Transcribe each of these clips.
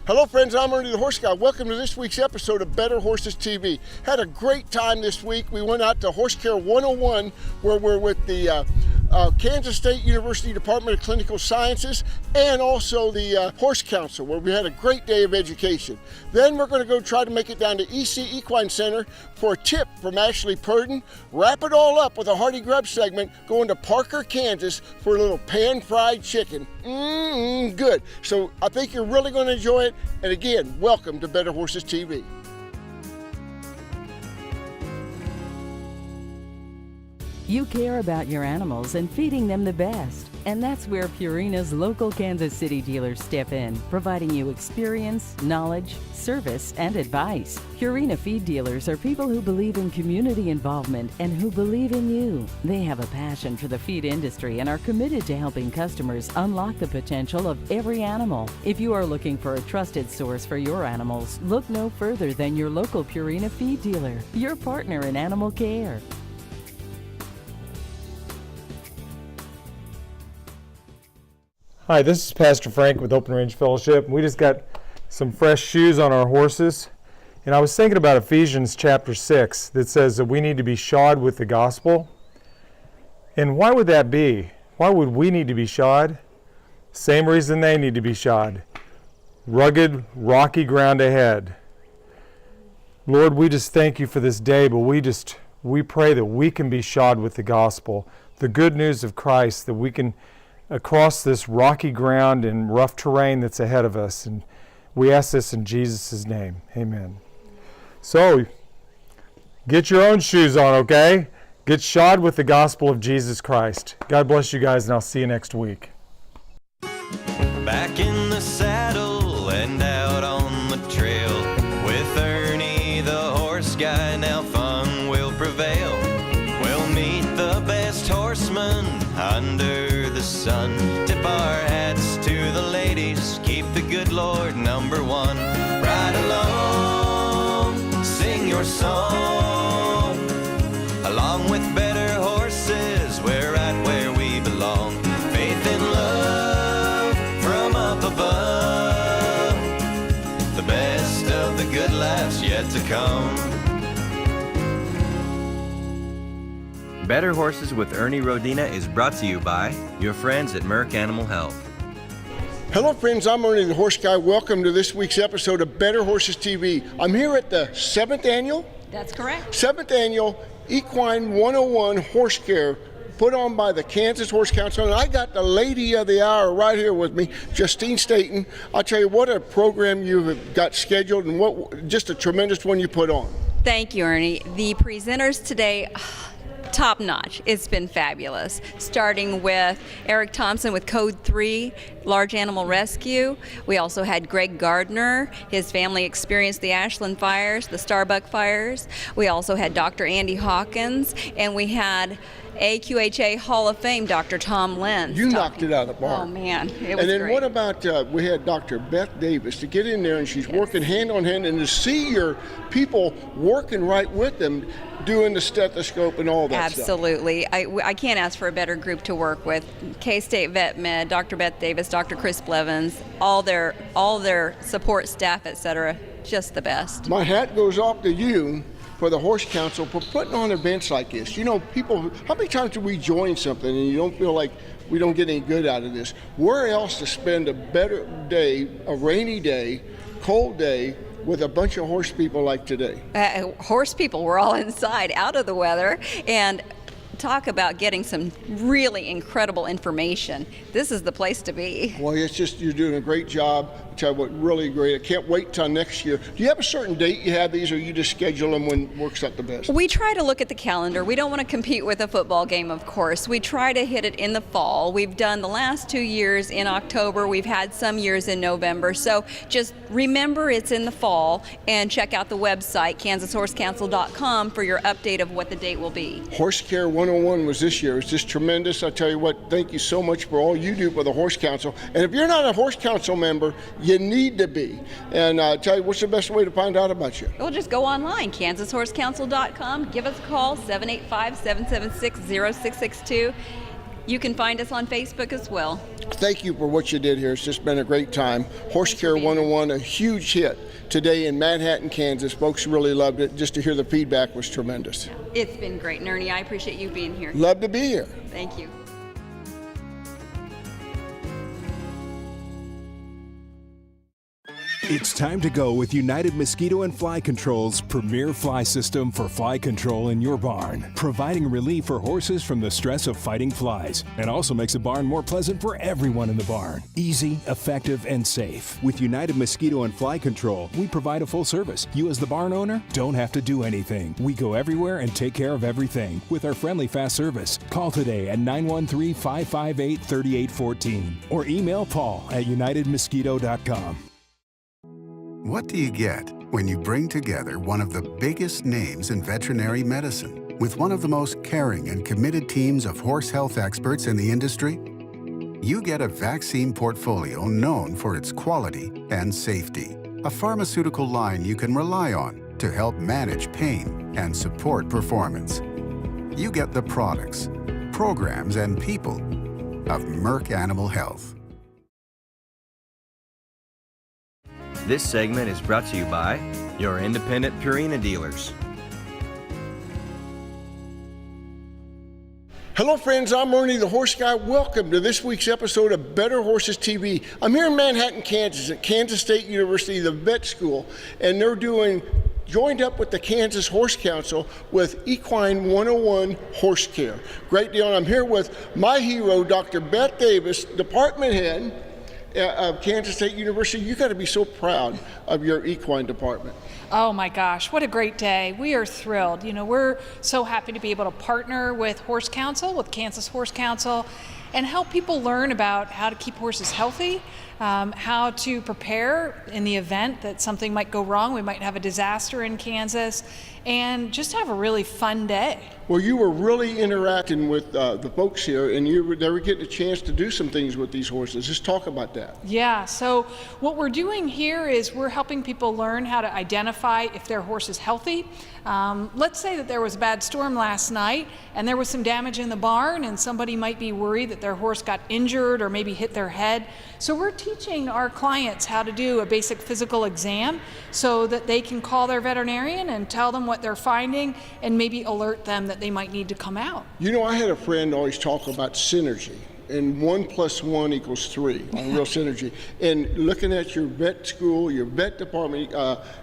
Hello friends, I'm Ernie the Horse Guy. Welcome to this week's episode of Better Horses TV. Had a great time this week. We went out to Horse Care 101 where we're with the Kansas State University Department of Clinical Sciences and also the Horse Council where we had a great day of education. Then we're going to go try to make it down to EC Equine Center for a tip from Ashley Purden. Wrap it all up with a Hearty Grub segment going to Parker, Kansas for a little pan-fried chicken. Good. So I think you're really going to enjoy it. And again, welcome to Better Horses TV. You care about your animals and feeding them the best. And that's where Purina's local Kansas City dealers step in, providing you experience, knowledge, service, and advice. Purina feed dealers are people who believe in community involvement and who believe in you. They have a passion for the feed industry and are committed to helping customers unlock the potential of every animal. If you are looking for a trusted source for your animals, look no further than your local Purina feed dealer, your partner in animal care. Hi, this is Pastor Frank with Open Range Fellowship. We just got some fresh shoes on our horses. And I was thinking about Ephesians chapter 6 that says that we need to be shod with the gospel. And why would that be? Why would we need to be shod? Same reason they need to be shod. Rugged, rocky ground ahead. Lord, we just thank you for this day, but we pray that we can be shod with the gospel, the good news of Christ, that we can across this rocky ground and rough terrain that's ahead of us. And we ask this in Jesus' name. Amen. So, get your own shoes on, okay? Get shod with the gospel of Jesus Christ. God bless you guys, and I'll see you next week. Back in the saddle and out on the trail with Ernie the horse guy, now fun will prevail. We'll meet the best horsemen under the sun. Tip our hats to the ladies, keep the good Lord number one. Ride along, sing your song, along with better horses, we're right where we belong. Faith and love from up above, the best of the good life's yet to come. Better Horses with Ernie Rodina is brought to you by your friends at Merck Animal Health. Hello friends, I'm Ernie the Horse Guy. Welcome to this week's episode of Better Horses TV. I'm here at the 7th annual? That's correct. 7th annual Equine 101 Horse Care put on by the Kansas Horse Council. And I got the lady of the hour right here with me, Justine Staten. I'll tell you what a program you have got scheduled and what just a tremendous one you put on. Thank you, Ernie. The presenters today, top notch. It's been fabulous. Starting with Eric Thompson with Code 3, Large Animal Rescue. We also had Greg Gardner. His family experienced the Ashland fires, the Starbuck fires. We also had Dr. Andy Hawkins, and we had AQHA Hall of Fame, Dr. Tom Lenz. You knocked it out of the park. Oh man, it was great. And then what about, we had Dr. Beth Davis to get in there, and she's working hand on hand, and to see your people working right with them, doing the stethoscope and all that Absolutely. I can't ask for a better group to work with. K-State Vet Med, Dr. Beth Davis, Dr. Chris Blevins, all their support staff, etc. Just the best. My hat goes off to you for the Horse Council for putting on events like this. You know, people, how many times do we join something and you don't feel like we don't get any good out of this? Where else to spend a better day, a rainy day, cold day, with a bunch of horse people like today? Horse people, we're all inside, out of the weather, and talk about getting some really incredible information. This is the place to be. Well, it's just, you're doing a great job. I tell you what, really great. I can't wait till next year. Do you have a certain date you have these, or you just schedule them when it works out the best? We try to look at the calendar. We don't want to compete with a football game, of course. We try to hit it in the fall. We've done the last 2 years in October. We've had some years in November. So just remember it's in the fall, and check out the website, KansasHorseCouncil.com, for your update of what the date will be. Horse Care 101 was this year. It's just tremendous. I tell you what, thank you so much for all you do for the Horse Council. And if you're not a Horse Council member, you need to be. And tell you, what's the best way to find out about you? Well, just go online, KansasHorseCouncil.com. Give us a call, 785-776-0662. You can find us on Facebook as well. Thank you for what you did here. It's just been a great time. Horse Care 101, a huge hit today in Manhattan, Kansas. Folks really loved it. Just to hear the feedback was tremendous. It's been great, and Ernie, I appreciate you being here. Love to be here. Thank you. It's time to go with United Mosquito and Fly Control's premier fly system for fly control in your barn, providing relief for horses from the stress of fighting flies, and also makes the barn more pleasant for everyone in the barn. Easy, effective, and safe. With United Mosquito and Fly Control, we provide a full service. You as the barn owner don't have to do anything. We go everywhere and take care of everything with our friendly fast service. Call today at 913-558-3814 or email Paul at unitedmosquito.com. What do you get when you bring together one of the biggest names in veterinary medicine with one of the most caring and committed teams of horse health experts in the industry? You get a vaccine portfolio known for its quality and safety, a pharmaceutical line you can rely on to help manage pain and support performance. You get the products, programs, and people of Merck Animal Health. This segment is brought to you by your independent Purina dealers. Hello friends, I'm Ernie the Horse Guy. Welcome to this week's episode of Better Horses TV. I'm here in Manhattan, Kansas at Kansas State University, the vet school, and they're joined up with the Kansas Horse Council with Equine 101 Horse Care. Great deal, and I'm here with my hero, Dr. Beth Davis, department head of Kansas State University. You got to be so proud of your equine department. Oh my gosh, what a great day. We are thrilled. You know, we're so happy to be able to partner with Horse Council, with Kansas Horse Council, and help people learn about how to keep horses healthy, how to prepare in the event that something might go wrong. We might have a disaster in Kansas, and just have a really fun day. Well, you were really interacting with the folks here, and they were getting a chance to do some things with these horses. Just talk about that. Yeah, so what we're doing here is we're helping people learn how to identify if their horse is healthy. Let's say that there was a bad storm last night and there was some damage in the barn, and somebody might be worried that their horse got injured or maybe hit their head. So we're teaching our clients how to do a basic physical exam so that they can call their veterinarian and tell them what they're finding and maybe alert them that they might need to come out. You know, I had a friend always talk about synergy, and 1 + 1 = 3 on real synergy. And looking at your vet school, your vet department,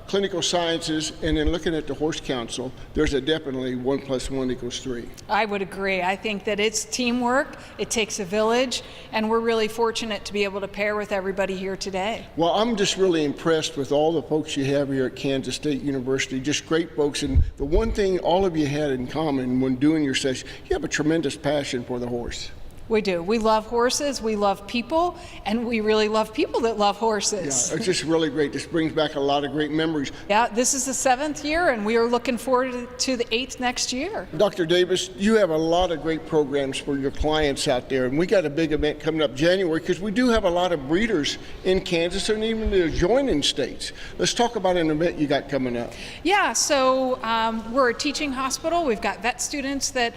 clinical sciences, and then looking at the Horse Council, there's a definitely 1 + 1 = 3. I would agree. I think that it's teamwork, it takes a village, and we're really fortunate to be able to pair with everybody here today. Well, I'm just really impressed with all the folks you have here at Kansas State University, just great folks. And the one thing all of you had in common when doing your session, you have a tremendous passion for the horse. We do. We love horses, we love people, and we really love people that love horses. Yeah, it's just really great. This brings back a lot of great memories. Yeah, this is the 7th year, and we are looking forward to the 8th next year. Dr. Davis, you have a lot of great programs for your clients out there, and we got a big event coming up January because we do have a lot of breeders in Kansas and even the adjoining states. Let's talk about an event you got coming up. Yeah, so we're a teaching hospital. We've got vet students that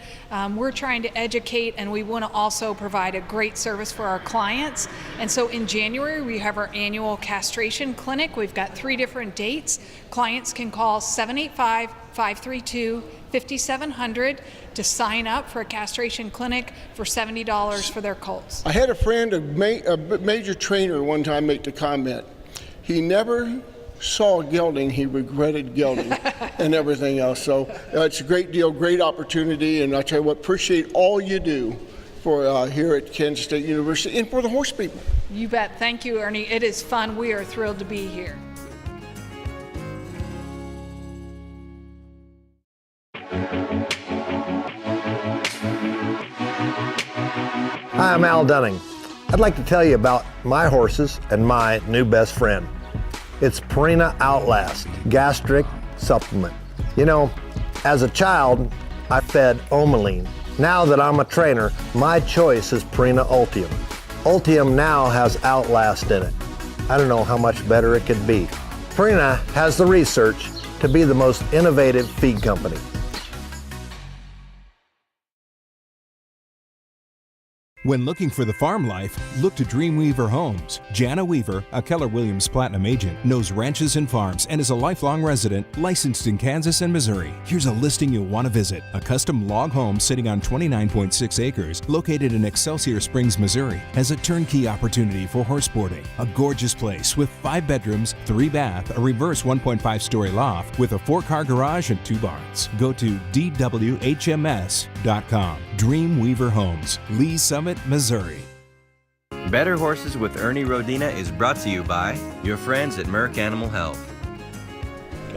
we're trying to educate, and we want to also provide a great service for our clients. And so in January, we have our annual castration clinic. We've got 3 different dates. Clients can call 785-532-5700 to sign up for a castration clinic for $70 for their colts. I had a friend, a major trainer one time, make the comment, he never saw gelding, he regretted gelding and everything else. So it's a great deal, great opportunity, and I tell you what, appreciate all you do for here at Kansas State University and for the horse people. You bet. Thank you, Ernie. It is fun. We are thrilled to be here. Hi, I'm Al Dunning. I'd like to tell you about my horses and my new best friend. It's Purina Outlast gastric supplement. You know, as a child, I fed Omaline. Now that I'm a trainer, my choice is Purina Ultium. Ultium now has Outlast in it. I don't know how much better it could be. Purina has the research to be the most innovative feed company. When looking for the farm life, look to Dreamweaver Homes. Jana Weaver, a Keller Williams Platinum agent, knows ranches and farms and is a lifelong resident licensed in Kansas and Missouri. Here's a listing you'll want to visit. A custom log home sitting on 29.6 acres located in Excelsior Springs, Missouri has a turnkey opportunity for horse boarding. A gorgeous place with 5 bedrooms, 3 bath, a reverse 1.5-story loft with a 4-car garage and 2 barns. Go to dwhms.com. Dreamweaver Homes, Lee Summit, Missouri. Better Horses with Ernie Rodina is brought to you by your friends at Merck Animal Health.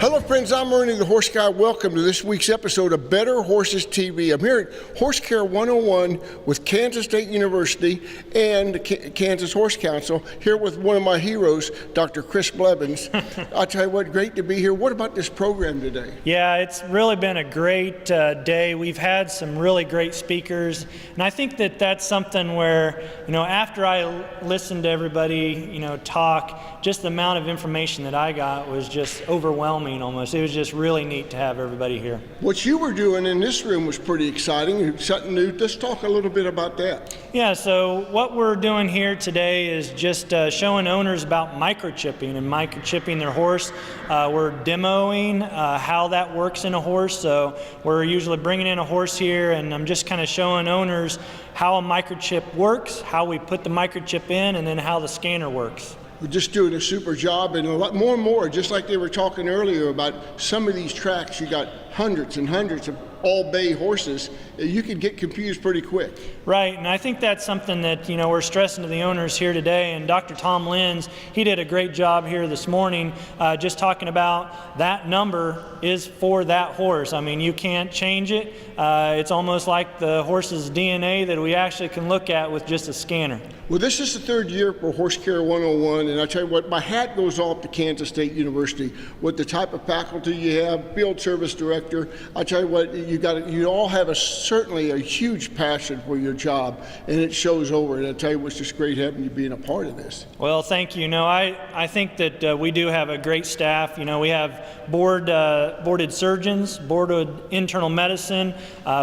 Hello friends, I'm Ernie the Horse Guy. Welcome to this week's episode of Better Horses TV. I'm here at Horse Care 101 with Kansas State University and the Kansas Horse Council, here with one of my heroes, Dr. Chris Blevins. I'll tell you what, great to be here. What about this program today? Yeah, it's really been a great day. We've had some really great speakers, and I think that that's something where, after I listened to everybody, talk, just the amount of information that I got was just overwhelming. Almost. It was just really neat to have everybody here. What you were doing in this room was pretty exciting, something new. Let's talk a little bit about that. Yeah, so what we're doing here today is just showing owners about microchipping and microchipping their horse. We're demoing how that works in a horse. So we're usually bringing in a horse here, and I'm just kind of showing owners how a microchip works, how we put the microchip in, and then how the scanner works. We're just doing a super job, and a lot more and more, just like they were talking earlier about some of these tracks, you got hundreds and hundreds of all bay horses. You can get confused pretty quick. Right, and I think that's something that we're stressing to the owners here today, and Dr. Tom Lenz, he did a great job here this morning just talking about that number is for that horse. I mean, you can't change it. It's almost like the horse's DNA that we actually can look at with just a scanner. Well, this is the 3rd year for Horse Care 101, and I tell you what, my hat goes off to Kansas State University with the type of faculty you have, field service director. I tell you what, you all have certainly a huge passion for your job, and it shows over. And I tell you what's just great having you being a part of this. Well, thank you. I think that we do have a great staff. We have boarded surgeons, boarded internal medicine.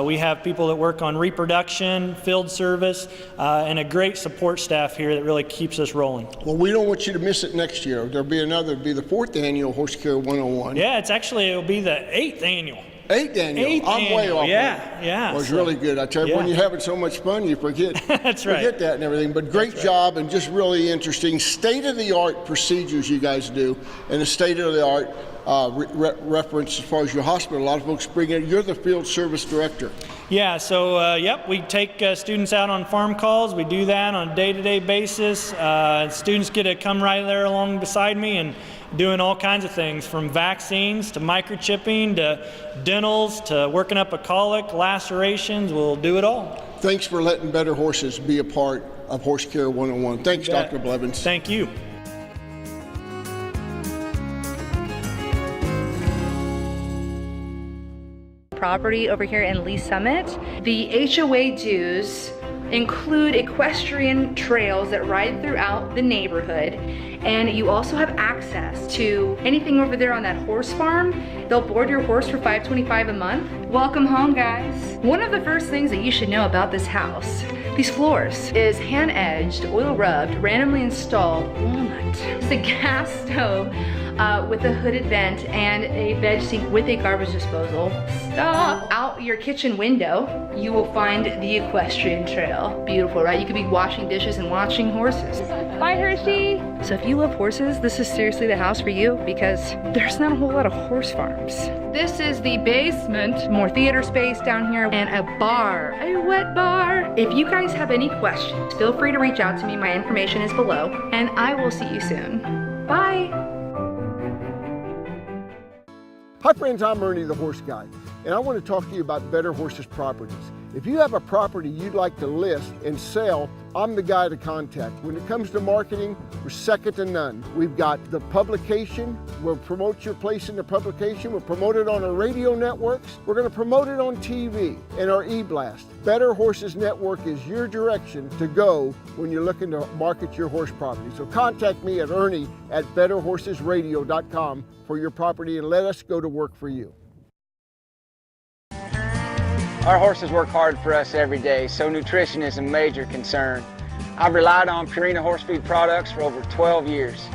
We have people that work on reproduction, field service, and a great support staff here that really keeps us rolling. Well, we don't want you to miss it next year. It'll be the 4th annual Horse Care 101. Yeah, it'll be the 8th annual. 8th annual. I'm way off. Yeah. Well, it's really good. I tell you, when you're having so much fun, you forget. That's right. Forget that and everything. But great job, and just really interesting state-of-the-art procedures you guys do, and a state-of-the-art reference as far as your hospital. A lot of folks bring in. You're the field service director. Yeah, so we take students out on farm calls. We do that on a day-to-day basis. Students get to come right there along beside me and doing all kinds of things, from vaccines to microchipping to dentals to working up a colic, lacerations. We'll do it all. Thanks for letting Better Horses be a part of Horse Care 101. Thanks, Dr. Blevins. Thank you. Property over here in Lee Summit. The HOA dues include equestrian trails that ride throughout the neighborhood, and you also have access to anything over there on that horse farm. They'll board your horse for $5.25 a month. Welcome home, guys. One of the first things that you should know about this house, these floors, is hand-edged, oil-rubbed, randomly installed walnut. It's a gas stove with a hooded vent and a veg sink with a garbage disposal. Stop! Out your kitchen window, you will find the equestrian trail. Beautiful, right? You could be washing dishes and watching horses. Bye, Hershey! So if you love horses, this is seriously the house for you, because there's not a whole lot of horse farms. This is the basement, more theater space down here, and a bar, a wet bar. If you guys have any questions, feel free to reach out to me. My information is below, and I will see you soon. Bye! Hi friends, I'm Ernie the Horse Guy, and I want to talk to you about Better Horses properties. If you have a property you'd like to list and sell, I'm the guy to contact. When it comes to marketing, we're second to none. We've got the publication. We'll promote your place in the publication. We'll promote it on our radio networks. We're going to promote it on TV and our e-blast. Better Horses Network is your direction to go when you're looking to market your horse property. So contact me at Ernie@BetterHorsesRadio.com for your property, and let us go to work for you. Our horses work hard for us every day, so nutrition is a major concern. I've relied on Purina horse feed products for over 12 years.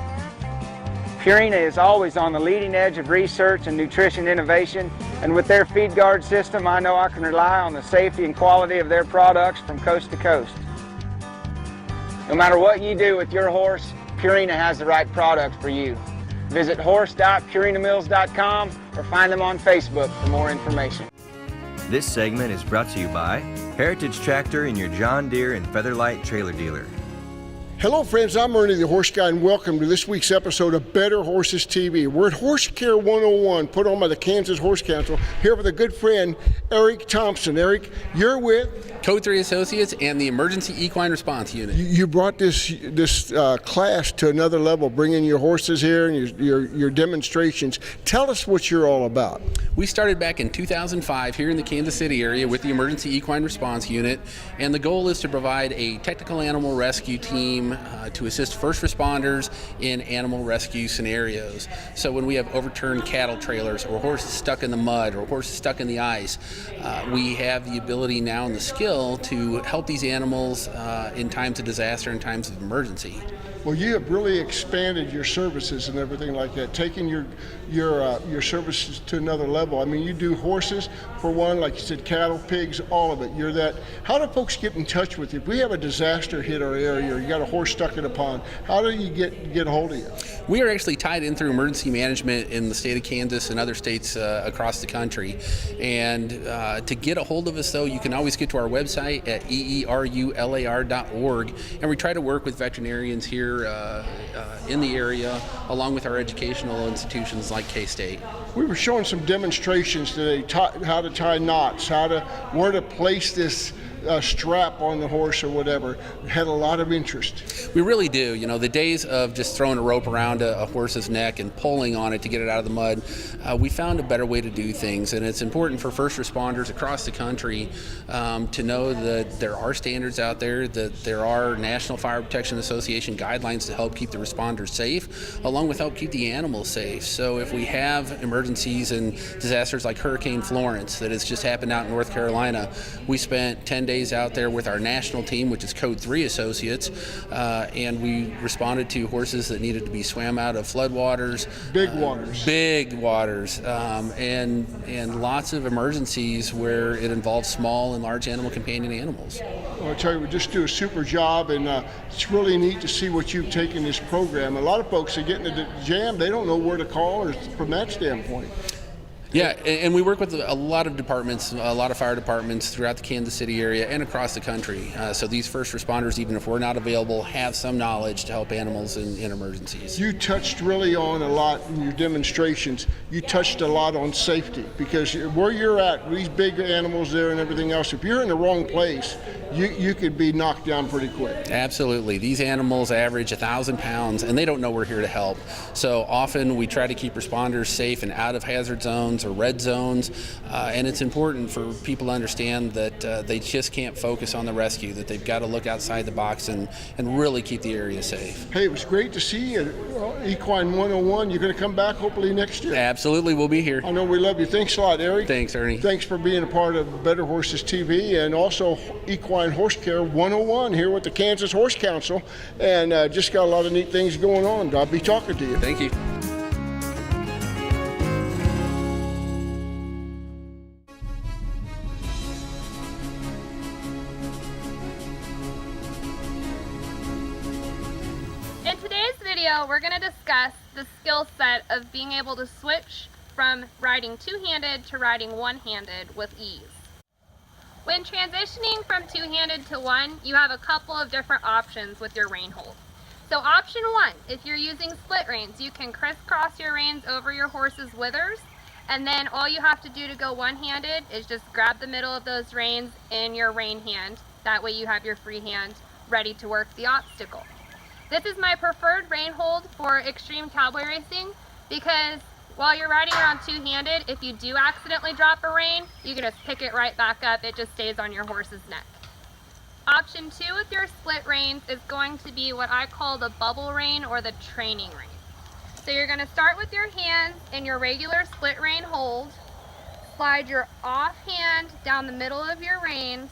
Purina is always on the leading edge of research and nutrition innovation, and with their feed guard system, I know I can rely on the safety and quality of their products from coast to coast. No matter what you do with your horse, Purina has the right product for you. Visit horse.purinamills.com or find them on Facebook for more information. This segment is brought to you by Heritage Tractor and your John Deere and FEATHERLITE trailer dealer. Hello friends, I'm Ernie the Horse Guy and welcome to this week's episode of Better Horses TV. We're at Horse Care 101, put on by the Kansas Horse Council, here with a good friend, Eric Thompson. Eric, you're with? Code 3 Associates and the Emergency Equine Response Unit. You brought this class to another level, bringing your horses here and your demonstrations. Tell us what you're all about. We started back in 2005 here in the Kansas City area with the Emergency Equine Response Unit, and the goal is to provide a technical animal rescue team to assist first responders in animal rescue scenarios. So when we have overturned cattle trailers or horses stuck in the mud or horses stuck in the ice, we have the ability now and the skill to help these animals in times of disaster and times of emergency. Well, you have really expanded your services and everything like that, taking your services to another level. I mean, you do horses for one, like you said, cattle, pigs, all of it. You're that. How do folks get in touch with you? If we have a disaster hit our area, or you got a horse stuck in a pond, how do you get a hold of you? We are actually tied in through emergency management in the state of Kansas and other states across the country. And to get a hold of us, though, you can always get to our website at eerular.org, and we try to work with veterinarians here in the area, along with our educational institutions like K-State. We were showing some demonstrations today, how to tie knots, where to place this strap on the horse or whatever. Had a lot of interest. We really do. You know, the days of just throwing a rope around a horse's neck and pulling on it to get it out of the mud, we found a better way to do things, and it's important for first responders across the country to know that there are standards out there, that there are National Fire Protection Association guidelines to help keep the responders safe, along with help keep the animals safe. So if we have emergencies and disasters like Hurricane Florence that has just happened out in North Carolina, we spent 10 days out there with our national team, which is Code 3 Associates, and we responded to horses that needed to be swam out of floodwaters, big waters, and lots of emergencies where it involves small and large animal companion animals. Well, I tell you, we just do a super job, and it's really neat to see what you've taken this program. A lot of folks are getting into the jam; they don't know where to call, or from that standpoint. Yeah, and we work with a lot of departments, a lot of fire departments throughout the Kansas City area and across the country. So these first responders, even if we're not available, have some knowledge to help animals in emergencies. You touched really on a lot in your demonstrations. You touched a lot on safety, because where you're at, these big animals there and everything else, if you're in the wrong place, you could be knocked down pretty quick. Absolutely. These animals average 1,000 pounds, and they don't know we're here to help. So often we try to keep responders safe and out of hazard zones or red zones, and it's important for people to understand that they just can't focus on the rescue, that they've got to look outside the box and really keep the area safe. Hey, it was great to see you at Equine 101. You're going to come back hopefully next year. Absolutely, we'll be here. I know we love you. Thanks a lot, Eric. Thanks, Ernie. Thanks for being a part of Better Horses TV and also Equine Horse Care 101 here with the Kansas Horse Council, and just got a lot of neat things going on. I'll be talking to you. Thank you. In today's video, we're going to discuss the skill set of being able to switch from riding two-handed to riding one-handed with ease. When transitioning from two-handed to one, you have a couple of different options with your rein hold. So option one, if you're using split reins, you can crisscross your reins over your horse's withers, and then all you have to do to go one-handed is just grab the middle of those reins in your rein hand. That way you have your free hand ready to work the obstacle. This is my preferred rein hold for extreme cowboy racing, because while you're riding around two-handed, if you do accidentally drop a rein, you can just pick it right back up. It just stays on your horse's neck. Option two with your split reins is going to be what I call the bubble rein or the training rein. So you're going to start with your hands in your regular split rein hold, slide your offhand down the middle of your reins,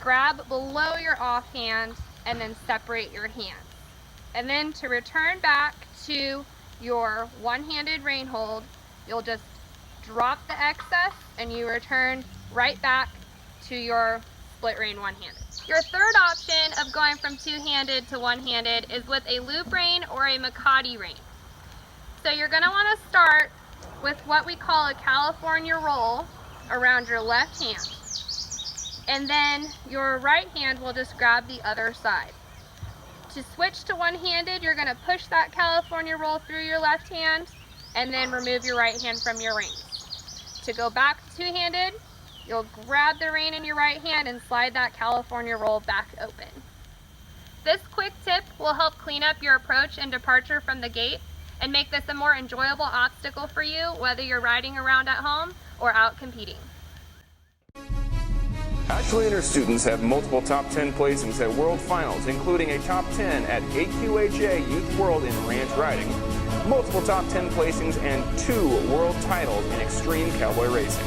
grab below your offhand, and then separate your hands. And then to return back to your one-handed rein hold, you'll just drop the excess and you return right back to your split rein one-handed. Your third option of going from two-handed to one-handed is with a loop rein or a Mosquito rein. So you're going to want to start with what we call a California roll around your left hand. And then your right hand will just grab the other side. To switch to one-handed, you're going to push that California roll through your left hand and then remove your right hand from your reins. To go back to two-handed, you'll grab the rein in your right hand and slide that California roll back open. This quick tip will help clean up your approach and departure from the gate and make this a more enjoyable obstacle for you, whether you're riding around at home or out competing. Ashley and her students have multiple top 10 placings at World Finals, including a top 10 at AQHA Youth World in ranch riding, multiple top 10 placings, and 2 world titles in extreme cowboy racing.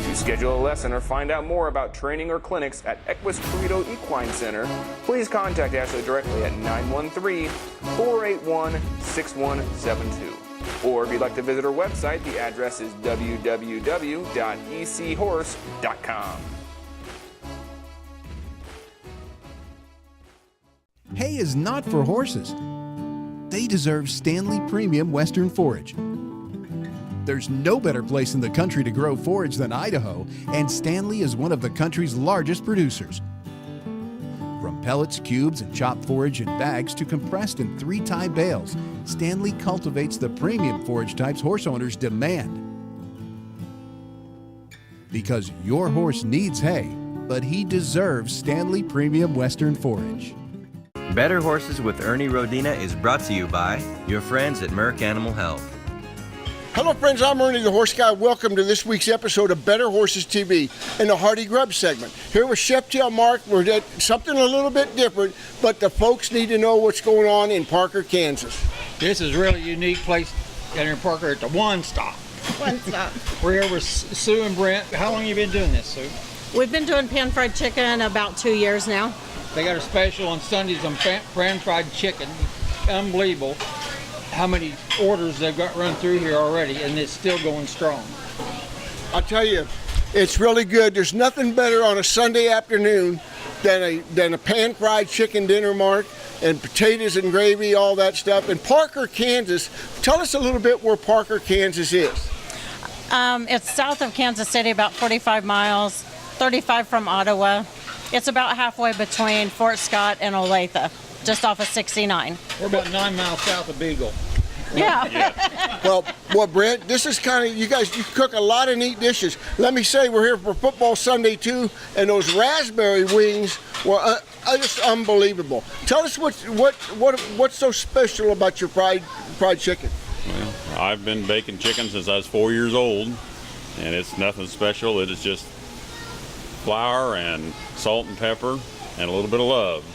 To schedule a lesson or find out more about training or clinics at Equestrian Equine Center, please contact Ashley directly at 913-481-6172. Or if you'd like to visit her website, the address is www.eechorse.com. Hay is not for horses. They deserve Standlee Premium Western Forage. There's no better place in the country to grow forage than Idaho, and Standlee is one of the country's largest producers. From pellets, cubes, and chopped forage in bags to compressed in 3-tie bales, Standlee cultivates the premium forage types horse owners demand. Because your horse needs hay, but he deserves Standlee Premium Western Forage. Better Horses with Ernie Rodina is brought to you by your friends at Merck Animal Health. Hello friends, I'm Ernie the Horse Guy. Welcome to this week's episode of Better Horses TV in the Hardy Grub segment. Here with Chef Tail Mark, we're at something a little bit different, but the folks need to know what's going on in Parker, Kansas. This is a really unique place down here in Parker at the One Stop. One Stop. We're here with Sue and Brent. How long have you been doing this, Sue? We've been doing pan-fried chicken about 2 years now. They got a special on Sundays on pan-fried chicken. Unbelievable how many orders they've got run through here already, and it's still going strong. I'll tell you, it's really good. There's nothing better on a Sunday afternoon than a pan-fried chicken dinner, Mark, and potatoes and gravy, all that stuff. And Parker, Kansas, tell us a little bit where Parker, Kansas is. It's south of Kansas City, about 45 miles, 35 from Ottawa. It's about halfway between Fort Scott and Olathe, just off of 69. We're about 9 miles south of Beagle. Yeah. Well, Brent, this is kind of, you cook a lot of neat dishes. Let me say, we're here for Football Sunday too, and those raspberry wings were just unbelievable. Tell us what's so special about your fried chicken. Well, I've been baking chicken since I was 4 years old, and it's nothing special. It is just flour and salt and pepper and a little bit of love.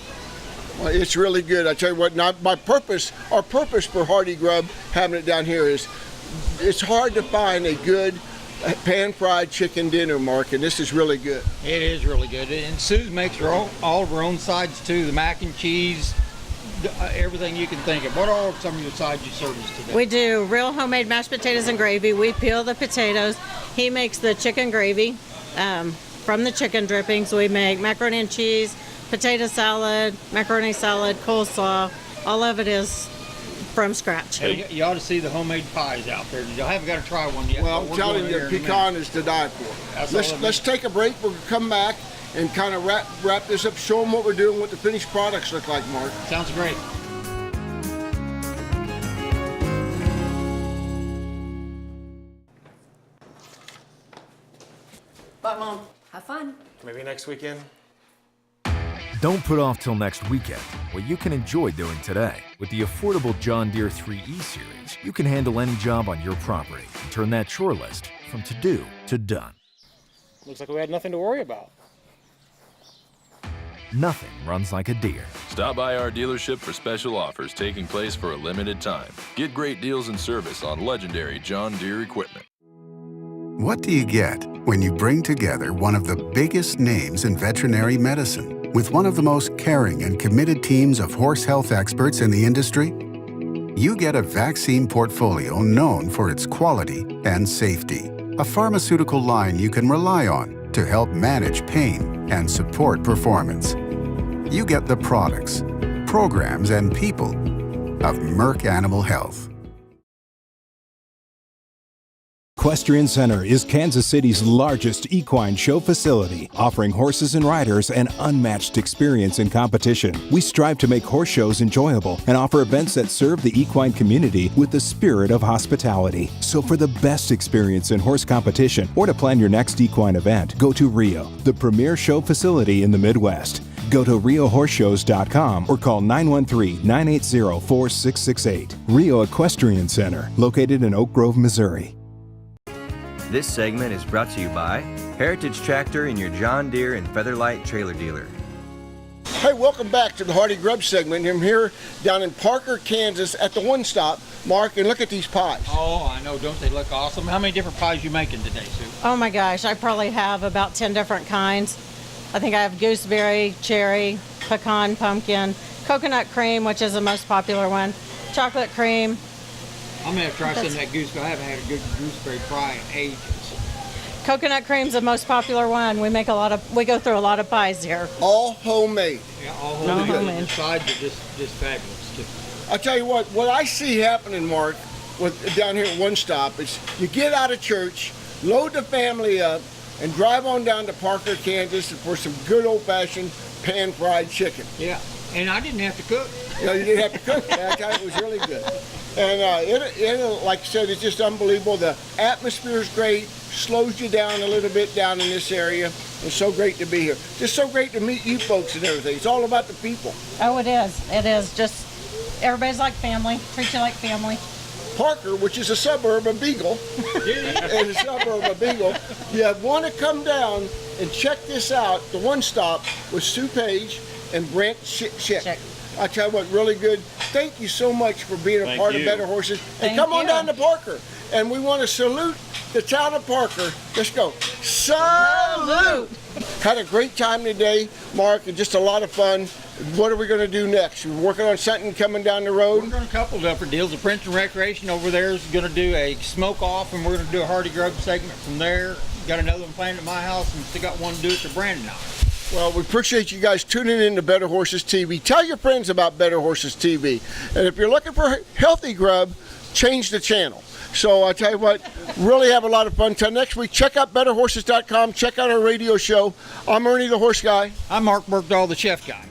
Well, it's really good. I tell you what, now our purpose for Hardy Grub having it down here is, it's hard to find a good pan-fried chicken dinner, Mark, and this is really good. It is really good. And Sue makes all of her own sides too, the mac and cheese, everything you can think of. What are some of your sides you serve us today? We do real homemade mashed potatoes and gravy. We peel the potatoes. He makes the chicken gravy from the chicken drippings. We make macaroni and cheese, potato salad, macaroni salad, coleslaw. All of it is from scratch. You ought to see the homemade pies out there. You haven't got to try one yet. Well, I'm telling you, pecan is to die for. Let's take a break. We'll come back and kind of wrap this up, show them what we're doing, what the finished products look like, Mark. Sounds great. Bye, Mom. Have fun. Maybe next weekend. Don't put off till next weekend what you can enjoy doing today. With the affordable John Deere 3E series, you can handle any job on your property and turn that chore list from to-do to done. Looks like we had nothing to worry about. Nothing runs like a Deere. Stop by our dealership for special offers taking place for a limited time. Get great deals and service on legendary John Deere equipment. What do you get when you bring together one of the biggest names in veterinary medicine with one of the most caring and committed teams of horse health experts in the industry? You get a vaccine portfolio known for its quality and safety, a pharmaceutical line you can rely on to help manage pain and support performance. You get the products, programs, and people of Merck Animal Health. Equestrian Center is Kansas City's largest equine show facility, offering horses and riders an unmatched experience in competition. We strive to make horse shows enjoyable and offer events that serve the equine community with the spirit of hospitality. So for the best experience in horse competition or to plan your next equine event, go to Rio, the premier show facility in the Midwest. Go to RioHorseShows.com or call 913-980-4668. Rio Equestrian Center, located in Oak Grove, Missouri. This segment is brought to you by Heritage Tractor and your John Deere and FEATHERLITE trailer dealer. Hey, welcome back to the Hardy Grub segment. I'm here down in Parker, Kansas at the One Stop. Mark, and look at these pies. Oh, I know. Don't they look awesome? How many different pies you making today, Sue? Oh my gosh, I probably have about 10 different kinds. I think I have gooseberry, cherry, pecan, pumpkin, coconut cream, which is the most popular one, chocolate cream. I'm going to try some of that gooseberry. I haven't had a good gooseberry pie in ages. Coconut cream's the most popular one. We go through a lot of pies here. All homemade. Yeah, all homemade. The sides are just fabulous too. I'll tell you what I see happening, Mark, down here at One Stop is you get out of church, load the family up, and drive on down to Parker, Kansas for some good old-fashioned pan-fried chicken. Yeah, and I didn't have to cook. No, you didn't have to cook. It was really good. And like I said, it's just unbelievable. The atmosphere is great, slows you down a little bit down in this area. It's so great to be here. Just so great to meet you folks and everything. It's all about the people. Oh, it is. It is. Just everybody's like family. Treat you like family. Parker, which is a suburb of Beagle, you want to come down and check this out, the One Stop with Sue Page and Brent Schick. I tell you what, really good. Thank you so much for being a part of Better Horses. And come on down to Parker. And we want to salute the town of Parker. Let's go. Salute! Had a great time today, Mark, and just a lot of fun. What are we going to do next? We're working on something coming down the road? We're doing a couple of different deals. The Princeton Recreation over there is going to do a smoke-off, and we're going to do a Hardy Grub segment from there. Got another one planned at my house, and still got one to do at the Brandon house. Well, we appreciate you guys tuning in to Better Horses TV. Tell your friends about Better Horses TV. And if you're looking for healthy grub, change the channel. So I tell you what, really have a lot of fun. Till next week, check out BetterHorses.com. Check out our radio show. I'm Ernie the Horse Guy. I'm Mark Bergdahl, the Chef Guy.